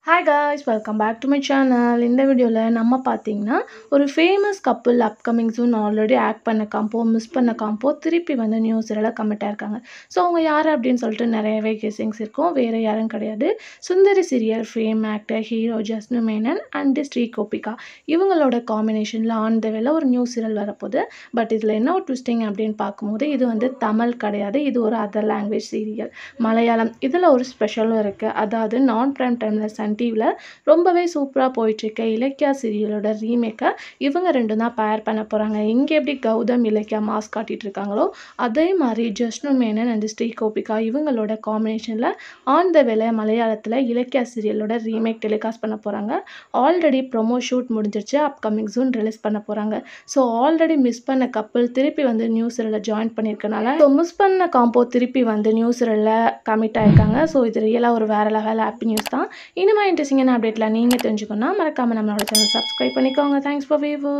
Hi guys, welcome back to my channel. இந்த வீடியோல நம்ம பாத்தீங்கன்னா ஒரு ஃபேமஸ் கப்புள் அப்கமிங் சூன் ஆல்ரெடி ஆக்ட் பண்ண காம்போ மிஸ் பண்ண காம்போ திருப்பி வந்து நியூஸ்ல கமிட் ஆயிருக்காங்க. ஸோ அவங்க யார் அப்படின்னு சொல்லிட்டு நிறையவே கெஸிங்ஸ் இருக்கும். வேற யாரும் கிடையாது. Sundari serial fame actor hero Jishnu Menon and Sri Gopika இவங்களோட காம்பினேஷன்ல ஆன் த வேல ஒரு நியூ சீரியல் வரப்போகுது. பட் இதில் என்ன ஒரு ட்விஸ்டிங் அப்படின்னு பார்க்கும்போது இது வந்து தமிழ் கிடையாது. இது ஒரு அதர் லாங்குவேஜ் சீரியல் மலையாளம். இதில் ஒரு ஸ்பெஷலும் இருக்குது. அதாவது நான் பிரைம் டைமில் சன் டிவியில் ரொம்பவே சூப்பராக போயிட்டுருக்க இலக்கியா சீரியலோட ரீமேக்கை இவங்க ரெண்டும் தான் பேர் பண்ண போகிறாங்க. இங்கே எப்படி கௌதம் இலக்கியா மாஸ்க் காட்டிகிட்டு இருக்காங்களோ அதே மாதிரி ஜஸ்னு மேனன் அண்ட் ஸ்ரீ கோபிகா இவங்களோட காம்பினேஷனில் ஆன் த வேலை மலையாளத்தில் இலக்கியா சீரியலோட ரீமேக் டெலிகாஸ்ட் பண்ண போகிறாங்க. ஆல்ரெடி ப்ரொமோ ஷூட் முடிஞ்சிருச்சு. அப்கமிங் ஜூன் ரிலீஸ் பண்ண போகிறாங்க. ஸோ ஆல்ரெடி மிஸ் பண்ண கப்பல் திருப்பி வந்து நியூ சீரியலில் ஜாயின் பண்ணியிருக்கனால ஸோ மிஸ் பண்ண காம்போ திருப்பி வந்து நியூ சீரியலில் கமிட் ஆயிருக்காங்க. ஸோ இது ரியலாக ஒரு வேறு லெவல் ஹாப்பி நியூஸ் தான். இனிமே இன்ட்ரெஸ்டிங்கான அப்டேட்லாம் நீங்கள் தெரிஞ்சுக்கணும்னா மறக்காமல் நம்மளோட சேனல் சப்ஸ்கிரைப் பண்ணிக்கோங்க. Thanks for view.